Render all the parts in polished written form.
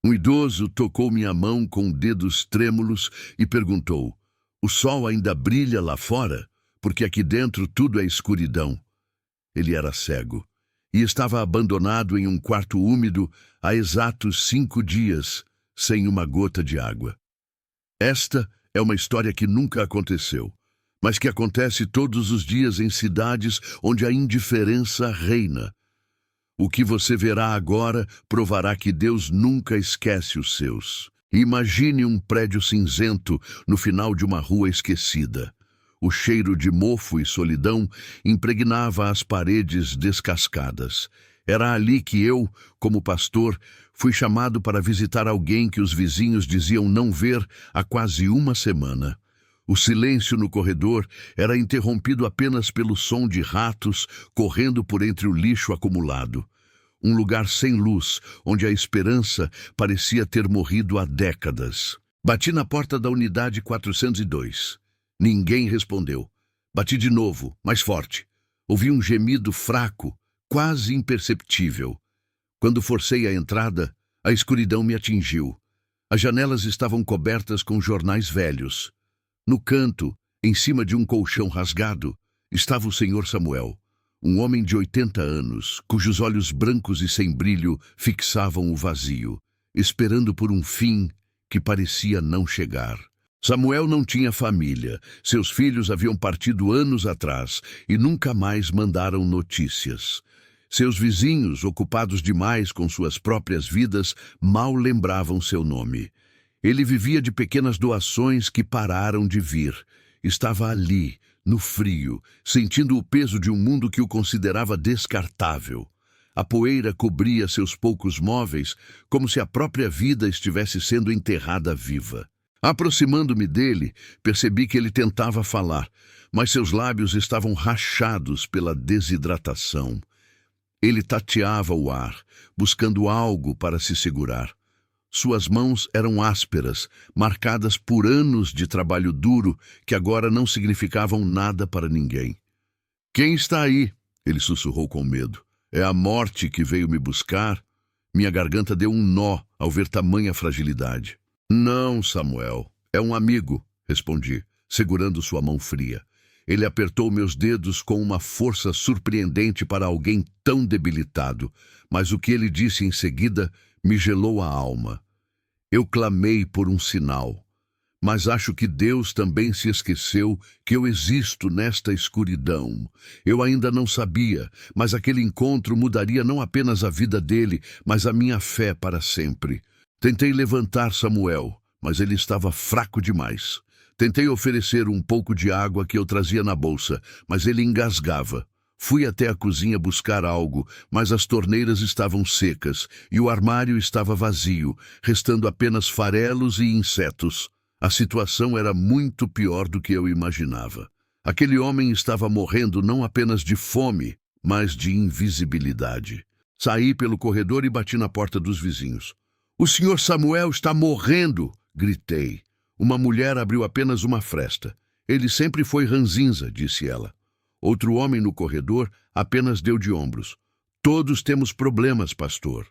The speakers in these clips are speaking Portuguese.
Um idoso tocou minha mão com dedos trêmulos e perguntou: "O sol ainda brilha lá fora? Porque aqui dentro tudo é escuridão." Ele era cego e estava abandonado em um quarto úmido há exatos 5 dias, sem uma gota de água. Esta é uma história que nunca aconteceu, mas que acontece todos os dias em cidades onde a indiferença reina. O que você verá agora provará que Deus nunca esquece os seus. Imagine um prédio cinzento no final de uma rua esquecida. O cheiro de mofo e solidão impregnava as paredes descascadas. Era ali que eu, como pastor, fui chamado para visitar alguém que os vizinhos diziam não ver há quase uma semana. O silêncio no corredor era interrompido apenas pelo som de ratos correndo por entre o lixo acumulado. Um lugar sem luz, onde a esperança parecia ter morrido há décadas. Bati na porta da unidade 402. Ninguém respondeu. Bati de novo, mais forte. Ouvi um gemido fraco, quase imperceptível. Quando forcei a entrada, a escuridão me atingiu. As janelas estavam cobertas com jornais velhos. No canto, em cima de um colchão rasgado, estava o Sr. Samuel, um homem de 80 anos, cujos olhos brancos e sem brilho fixavam o vazio, esperando por um fim que parecia não chegar. Samuel não tinha família. Seus filhos haviam partido anos atrás e nunca mais mandaram notícias. Seus vizinhos, ocupados demais com suas próprias vidas, mal lembravam seu nome. Ele vivia de pequenas doações que pararam de vir. Estava ali, no frio, sentindo o peso de um mundo que o considerava descartável. A poeira cobria seus poucos móveis, como se a própria vida estivesse sendo enterrada viva. Aproximando-me dele, percebi que ele tentava falar, mas seus lábios estavam rachados pela desidratação. Ele tateava o ar, buscando algo para se segurar. Suas mãos eram ásperas, marcadas por anos de trabalho duro que agora não significavam nada para ninguém. "Quem está aí?" ele sussurrou com medo. "É a morte que veio me buscar?" Minha garganta deu um nó ao ver tamanha fragilidade. "Não, Samuel, é um amigo", respondi, segurando sua mão fria. Ele apertou meus dedos com uma força surpreendente para alguém tão debilitado, mas o que ele disse em seguida me gelou a alma. Eu clamei por um sinal, mas acho que Deus também se esqueceu que eu existo nesta escuridão. Eu ainda não sabia, mas aquele encontro mudaria não apenas a vida dele, mas a minha fé para sempre. Tentei levantar Samuel, mas ele estava fraco demais. Tentei oferecer um pouco de água que eu trazia na bolsa, mas ele engasgava. Fui até a cozinha buscar algo, mas as torneiras estavam secas e o armário estava vazio, restando apenas farelos e insetos. A situação era muito pior do que eu imaginava. Aquele homem estava morrendo não apenas de fome, mas de invisibilidade. Saí pelo corredor e bati na porta dos vizinhos. "O Sr. Samuel está morrendo!" gritei. Uma mulher abriu apenas uma fresta. "Ele sempre foi ranzinza", disse ela. Outro homem no corredor apenas deu de ombros. "Todos temos problemas, pastor."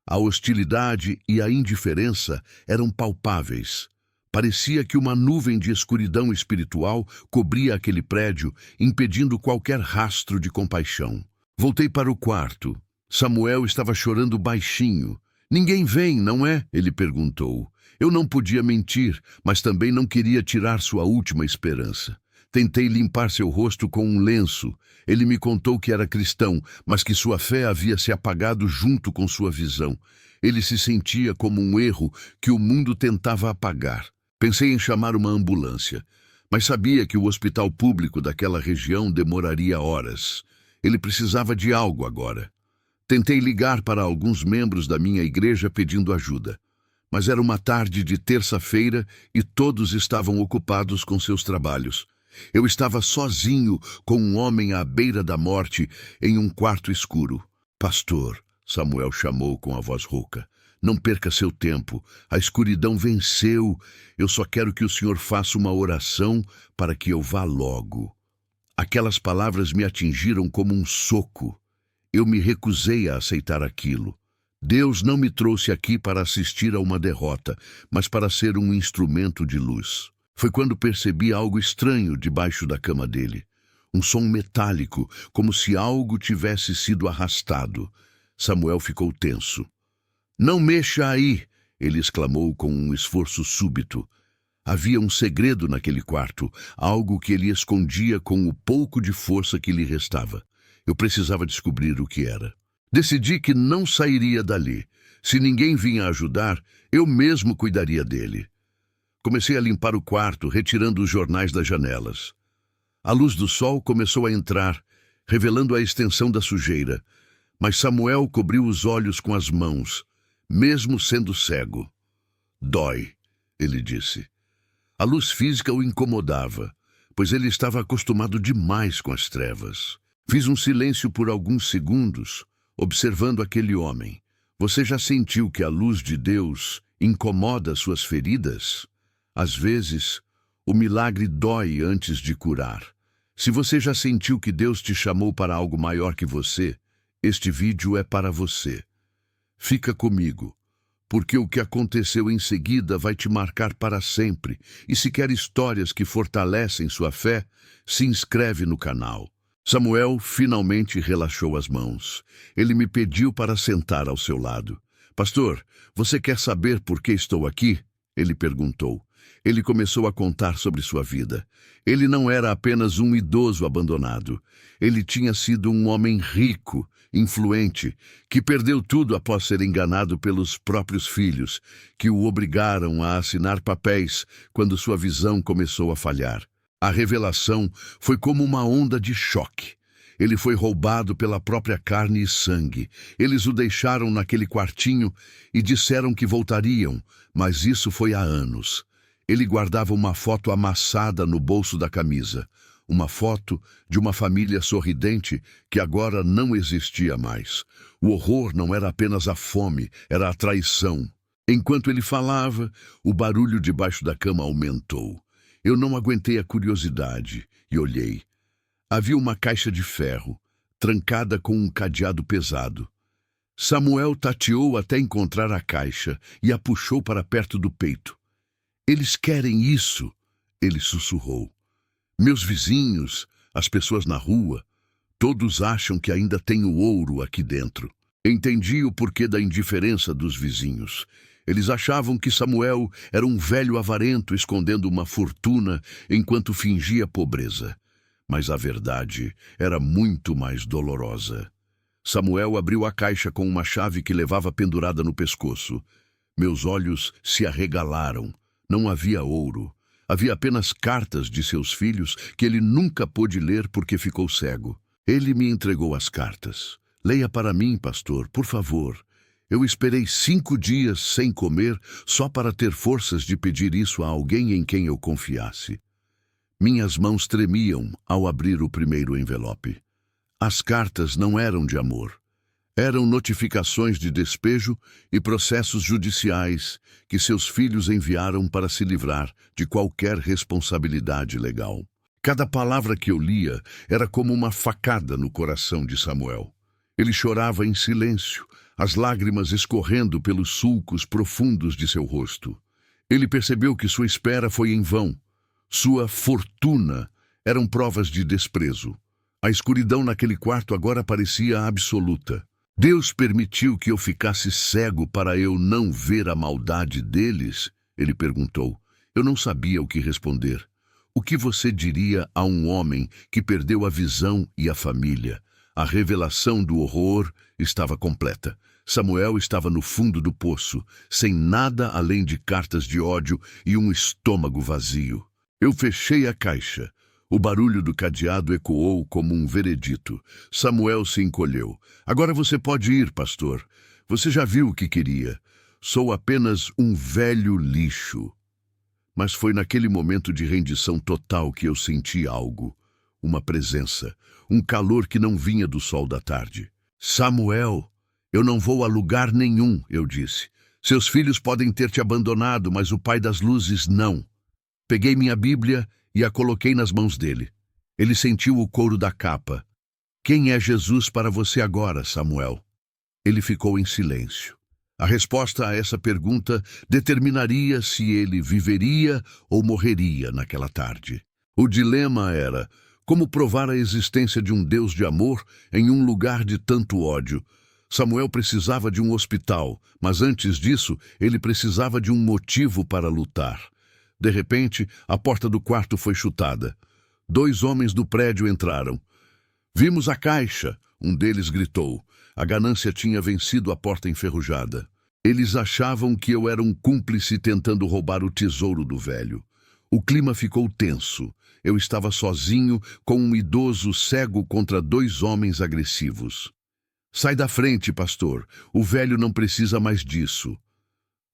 A hostilidade e a indiferença eram palpáveis. Parecia que uma nuvem de escuridão espiritual cobria aquele prédio, impedindo qualquer rastro de compaixão. Voltei para o quarto. Samuel estava chorando baixinho. "Ninguém vem, não é?" ele perguntou. Eu não podia mentir, mas também não queria tirar sua última esperança. Tentei limpar seu rosto com um lenço. Ele me contou que era cristão, mas que sua fé havia se apagado junto com sua visão. Ele se sentia como um erro que o mundo tentava apagar. Pensei em chamar uma ambulância, mas sabia que o hospital público daquela região demoraria horas. Ele precisava de algo agora. Tentei ligar para alguns membros da minha igreja pedindo ajuda, mas era uma tarde de terça-feira e todos estavam ocupados com seus trabalhos. Eu estava sozinho com um homem à beira da morte em um quarto escuro. "Pastor", Samuel chamou com a voz rouca, "não perca seu tempo. A escuridão venceu. Eu só quero que o senhor faça uma oração para que eu vá logo." Aquelas palavras me atingiram como um soco. Eu me recusei a aceitar aquilo. Deus não me trouxe aqui para assistir a uma derrota, mas para ser um instrumento de luz. Foi quando percebi algo estranho debaixo da cama dele. Um som metálico, como se algo tivesse sido arrastado. Samuel ficou tenso. "Não mexa aí!" ele exclamou com um esforço súbito. Havia um segredo naquele quarto, algo que ele escondia com o pouco de força que lhe restava. Eu precisava descobrir o que era. Decidi que não sairia dali. Se ninguém vinha ajudar, eu mesmo cuidaria dele. Comecei a limpar o quarto, retirando os jornais das janelas. A luz do sol começou a entrar, revelando a extensão da sujeira. Mas Samuel cobriu os olhos com as mãos, mesmo sendo cego. "Dói", ele disse. A luz física o incomodava, pois ele estava acostumado demais com as trevas. Fiz um silêncio por alguns segundos, observando aquele homem. "Você já sentiu que a luz de Deus incomoda suas feridas? Às vezes, o milagre dói antes de curar. Se você já sentiu que Deus te chamou para algo maior que você, este vídeo é para você. Fica comigo, porque o que aconteceu em seguida vai te marcar para sempre. E se quer histórias que fortalecem sua fé, se inscreve no canal." Samuel finalmente relaxou as mãos. Ele me pediu para sentar ao seu lado. "Pastor, você quer saber por que estou aqui?" ele perguntou. Ele começou a contar sobre sua vida. Ele não era apenas um idoso abandonado. Ele tinha sido um homem rico, influente, que perdeu tudo após ser enganado pelos próprios filhos, que o obrigaram a assinar papéis quando sua visão começou a falhar. A revelação foi como uma onda de choque. Ele foi roubado pela própria carne e sangue. Eles o deixaram naquele quartinho e disseram que voltariam, mas isso foi há anos. Ele guardava uma foto amassada no bolso da camisa. Uma foto de uma família sorridente que agora não existia mais. O horror não era apenas a fome, era a traição. Enquanto ele falava, o barulho debaixo da cama aumentou. Eu não aguentei a curiosidade e olhei. Havia uma caixa de ferro, trancada com um cadeado pesado. Samuel tateou até encontrar a caixa e a puxou para perto do peito. "Eles querem isso", ele sussurrou. "Meus vizinhos, as pessoas na rua, todos acham que ainda tem o ouro aqui dentro." Entendi o porquê da indiferença dos vizinhos. Eles achavam que Samuel era um velho avarento escondendo uma fortuna enquanto fingia pobreza. Mas a verdade era muito mais dolorosa. Samuel abriu a caixa com uma chave que levava pendurada no pescoço. Meus olhos se arregalaram. Não havia ouro. Havia apenas cartas de seus filhos que ele nunca pôde ler porque ficou cego. Ele me entregou as cartas. "Leia para mim, pastor, por favor." Eu esperei 5 dias sem comer só para ter forças de pedir isso a alguém em quem eu confiasse. Minhas mãos tremiam ao abrir o primeiro envelope. As cartas não eram de amor. Eram notificações de despejo e processos judiciais que seus filhos enviaram para se livrar de qualquer responsabilidade legal. Cada palavra que eu lia era como uma facada no coração de Samuel. Ele chorava em silêncio, as lágrimas escorrendo pelos sulcos profundos de seu rosto. Ele percebeu que sua espera foi em vão. Sua fortuna eram provas de desprezo. A escuridão naquele quarto agora parecia absoluta. "Deus permitiu que eu ficasse cego para eu não ver a maldade deles?" ele perguntou. Eu não sabia o que responder. O que você diria a um homem que perdeu a visão e a família? A revelação do horror estava completa. Samuel estava no fundo do poço, sem nada além de cartas de ódio e um estômago vazio. Eu fechei a caixa. O barulho do cadeado ecoou como um veredito. Samuel se encolheu. "Agora você pode ir, pastor. Você já viu o que queria. Sou apenas um velho lixo." Mas foi naquele momento de rendição total que eu senti algo. Uma presença, um calor que não vinha do sol da tarde. "Samuel, eu não vou a lugar nenhum", eu disse. "Seus filhos podem ter te abandonado, mas o Pai das Luzes não." Peguei minha Bíblia e a coloquei nas mãos dele. Ele sentiu o couro da capa. "Quem é Jesus para você agora, Samuel?" Ele ficou em silêncio. A resposta a essa pergunta determinaria se ele viveria ou morreria naquela tarde. O dilema era como provar a existência de um Deus de amor em um lugar de tanto ódio. Samuel precisava de um hospital, mas antes disso, ele precisava de um motivo para lutar. De repente, a porta do quarto foi chutada. 2 homens do prédio entraram. "Vimos a caixa", um deles gritou. A ganância tinha vencido a porta enferrujada. Eles achavam que eu era um cúmplice tentando roubar o tesouro do velho. O clima ficou tenso. Eu estava sozinho, com um idoso cego contra 2 homens agressivos. "Sai da frente, pastor. O velho não precisa mais disso."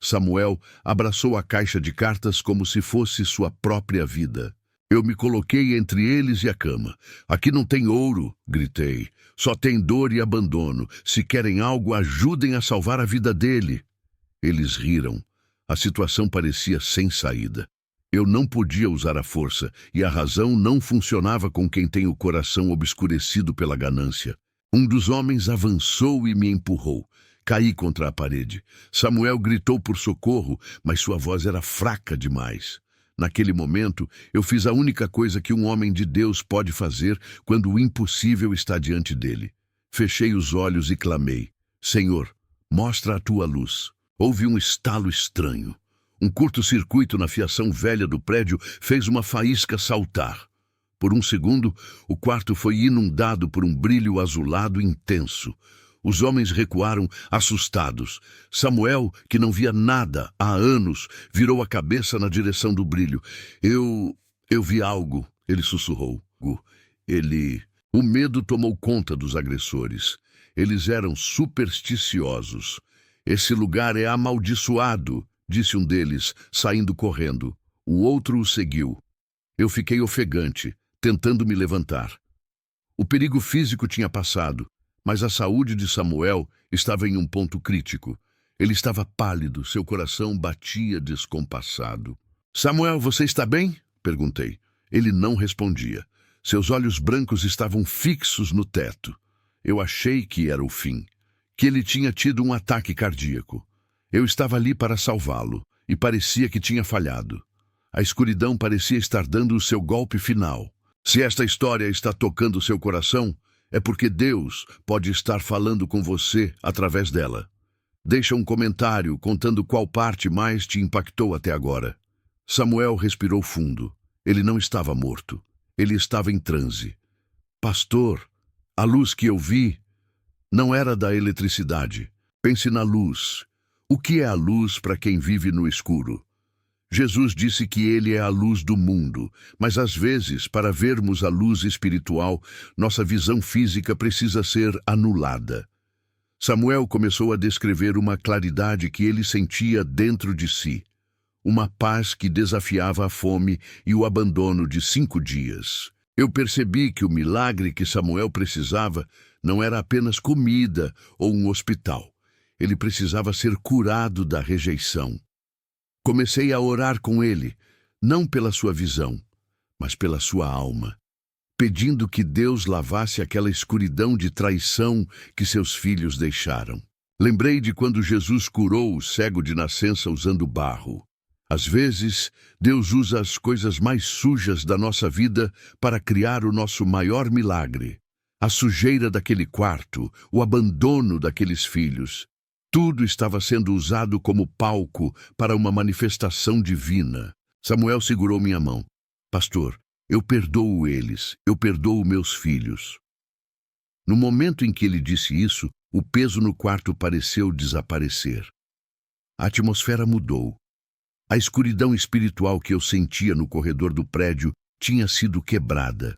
Samuel abraçou a caixa de cartas como se fosse sua própria vida. Eu me coloquei entre eles e a cama. "Aqui não tem ouro", gritei. "Só tem dor e abandono. Se querem algo, ajudem a salvar a vida dele." Eles riram. A situação parecia sem saída. Eu não podia usar a força, e a razão não funcionava com quem tem o coração obscurecido pela ganância. Um dos homens avançou e me empurrou. Caí contra a parede. Samuel gritou por socorro, mas sua voz era fraca demais. Naquele momento, eu fiz a única coisa que um homem de Deus pode fazer quando o impossível está diante dele. Fechei os olhos e clamei: "Senhor, mostra a tua luz." Houve um estalo estranho. Um curto-circuito na fiação velha do prédio fez uma faísca saltar. Por um segundo, o quarto foi inundado por um brilho azulado intenso. Os homens recuaram, assustados. Samuel, que não via nada há anos, virou a cabeça na direção do brilho. Eu vi algo", ele sussurrou. O medo tomou conta dos agressores. Eles eram supersticiosos. "Esse lugar é amaldiçoado", disse um deles, saindo correndo. O outro o seguiu. Eu fiquei ofegante, tentando me levantar. O perigo físico tinha passado, mas a saúde de Samuel estava em um ponto crítico. Ele estava pálido, seu coração batia descompassado. "Samuel, você está bem?" perguntei. Ele não respondia. Seus olhos brancos estavam fixos no teto. Eu achei que era o fim, que ele tinha tido um ataque cardíaco. Eu estava ali para salvá-lo, e parecia que tinha falhado. A escuridão parecia estar dando o seu golpe final. Se esta história está tocando seu coração, é porque Deus pode estar falando com você através dela. Deixa um comentário contando qual parte mais te impactou até agora. Samuel respirou fundo. Ele não estava morto. Ele estava em transe. "Pastor, a luz que eu vi não era da eletricidade. Pense na luz. O que é a luz para quem vive no escuro? Jesus disse que ele é a luz do mundo, mas às vezes, para vermos a luz espiritual, nossa visão física precisa ser anulada." Samuel começou a descrever uma claridade que ele sentia dentro de si, uma paz que desafiava a fome e o abandono de 5 dias. Eu percebi que o milagre que Samuel precisava não era apenas comida ou um hospital. Ele precisava ser curado da rejeição. Comecei a orar com ele, não pela sua visão, mas pela sua alma, pedindo que Deus lavasse aquela escuridão de traição que seus filhos deixaram. Lembrei de quando Jesus curou o cego de nascença usando barro. Às vezes, Deus usa as coisas mais sujas da nossa vida para criar o nosso maior milagre. A sujeira daquele quarto, o abandono daqueles filhos. Tudo estava sendo usado como palco para uma manifestação divina. Samuel segurou minha mão. "Pastor, eu perdoo eles, eu perdoo meus filhos." No momento em que ele disse isso, o peso no quarto pareceu desaparecer. A atmosfera mudou. A escuridão espiritual que eu sentia no corredor do prédio tinha sido quebrada.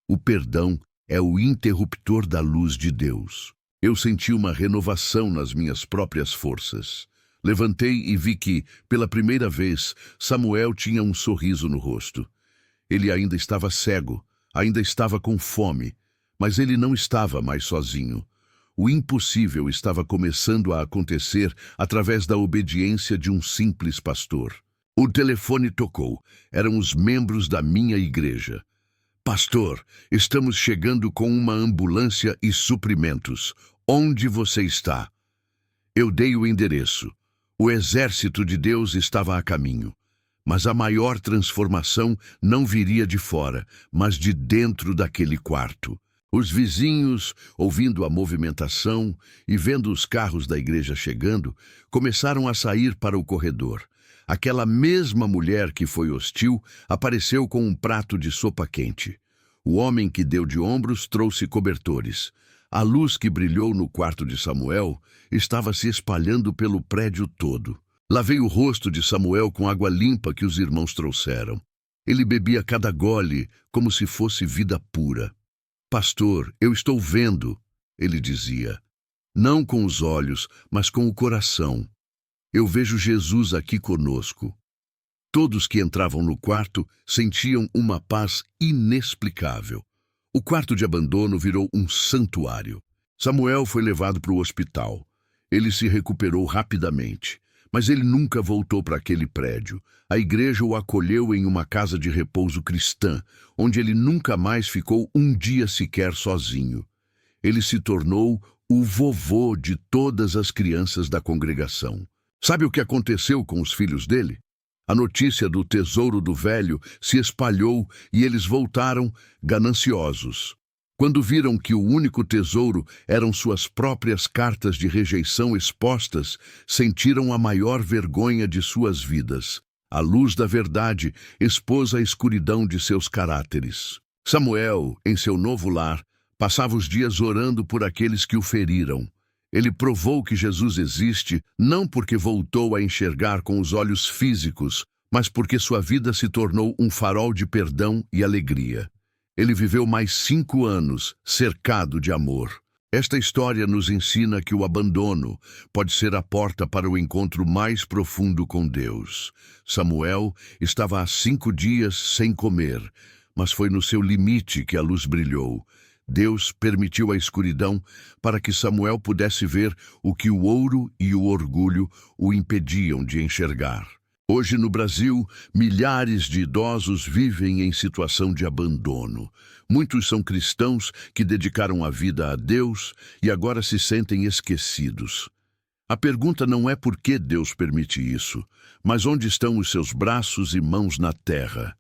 O perdão é o interruptor da luz de Deus. Eu senti uma renovação nas minhas próprias forças. Levantei e vi que, pela primeira vez, Samuel tinha um sorriso no rosto. Ele ainda estava cego, ainda estava com fome, mas ele não estava mais sozinho. O impossível estava começando a acontecer através da obediência de um simples pastor. O telefone tocou. Eram os membros da minha igreja. "Pastor, estamos chegando com uma ambulância e suprimentos. onde você está?" Eu dei o endereço. O exército de Deus estava a caminho. Mas a maior transformação não viria de fora, mas de dentro daquele quarto. Os vizinhos, ouvindo a movimentação e vendo os carros da igreja chegando, começaram a sair para o corredor. Aquela mesma mulher que foi hostil apareceu com um prato de sopa quente. O homem que deu de ombros trouxe cobertores. A luz que brilhou no quarto de Samuel estava se espalhando pelo prédio todo. Lavei o rosto de Samuel com água limpa que os irmãos trouxeram. Ele bebia cada gole como se fosse vida pura. "Pastor, eu estou vendo", ele dizia. "Não com os olhos, mas com o coração. Eu vejo Jesus aqui conosco." Todos que entravam no quarto sentiam uma paz inexplicável. O quarto de abandono virou um santuário. Samuel foi levado para o hospital. Ele se recuperou rapidamente. Mas ele nunca voltou para aquele prédio. A igreja o acolheu em uma casa de repouso cristã, onde ele nunca mais ficou um dia sequer sozinho. Ele se tornou o vovô de todas as crianças da congregação. Sabe o que aconteceu com os filhos dele? A notícia do tesouro do velho se espalhou e eles voltaram gananciosos. Quando viram que o único tesouro eram suas próprias cartas de rejeição expostas, sentiram a maior vergonha de suas vidas. A luz da verdade expôs a escuridão de seus caráteres. Samuel, em seu novo lar, passava os dias orando por aqueles que o feriram. Ele provou que Jesus existe não porque voltou a enxergar com os olhos físicos, mas porque sua vida se tornou um farol de perdão e alegria. Ele viveu mais 5 anos, cercado de amor. Esta história nos ensina que o abandono pode ser a porta para o encontro mais profundo com Deus. Samuel estava há 5 dias sem comer, mas foi no seu limite que a luz brilhou. Deus permitiu a escuridão para que Samuel pudesse ver o que o ouro e o orgulho o impediam de enxergar. Hoje, no Brasil, milhares de idosos vivem em situação de abandono. Muitos são cristãos que dedicaram a vida a Deus e agora se sentem esquecidos. A pergunta não é por que Deus permite isso, mas onde estão os seus braços e mãos na terra?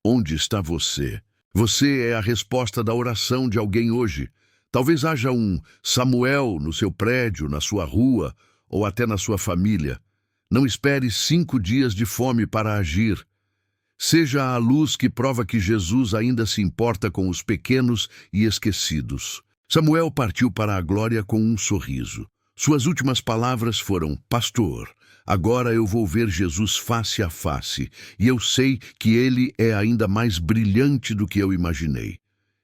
Onde está você? Você é a resposta da oração de alguém hoje. Talvez haja um Samuel no seu prédio, na sua rua ou até na sua família. Não espere 5 dias de fome para agir. Seja a luz que prova que Jesus ainda se importa com os pequenos e esquecidos. Samuel partiu para a glória com um sorriso. Suas últimas palavras foram: "Pastor, agora eu vou ver Jesus face a face, e eu sei que ele é ainda mais brilhante do que eu imaginei."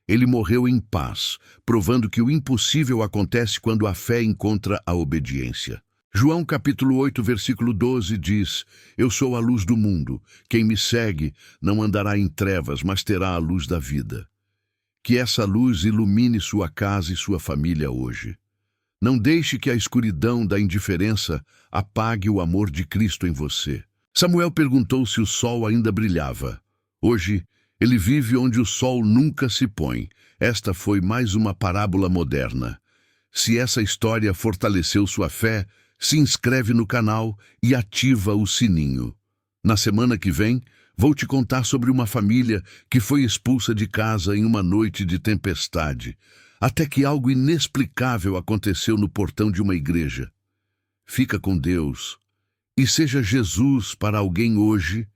Ele morreu em paz, provando que o impossível acontece quando a fé encontra a obediência. João capítulo 8, versículo 12 diz: "Eu sou a luz do mundo. Quem me segue não andará em trevas, mas terá a luz da vida." Que essa luz ilumine sua casa e sua família hoje. Não deixe que a escuridão da indiferença apague o amor de Cristo em você. Samuel perguntou se o sol ainda brilhava. Hoje, ele vive onde o sol nunca se põe. Esta foi mais uma parábola moderna. Se essa história fortaleceu sua fé, se inscreve no canal e ativa o sininho. Na semana que vem, vou te contar sobre uma família que foi expulsa de casa em uma noite de tempestade, até que algo inexplicável aconteceu no portão de uma igreja. Fica com Deus e seja Jesus para alguém hoje